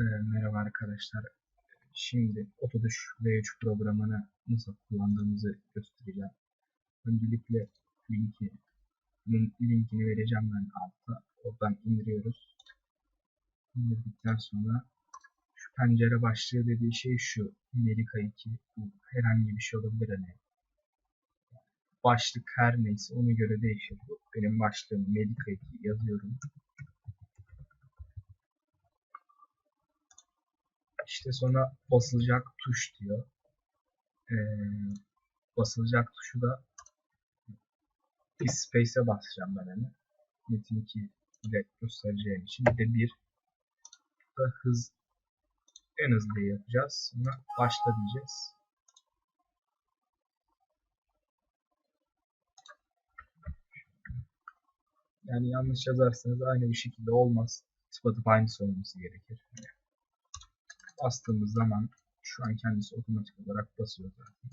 Merhaba arkadaşlar. Şimdi Autodesk V3 programını nasıl kullandığımızı göstereceğim. Öncelikle linkini vereceğim ben altta. Oradan indiriyoruz. İndirdikten sonra şu pencere başlığı dediği şey şu. Medica 2. Bu herhangi bir şey olabilir hani. Başlık her neyse ona göre değişir. Benim başlığım Medica 2 yazıyorum. İşte sonra basılacak tuş diyor. Ee, Basılacak tuşu da Space'e basacağım ben hani. Metin 2 ile göstereceğim için. Bir de bir da hız en hızlı yapacağız. Sonra başla diyeceğiz. Yani yanlış yazarsanız aynı bir şekilde olmaz. Tıpatıp aynısı olması gerekir. Yani bastığımız zaman şu an kendisi otomatik olarak basıyor zaten.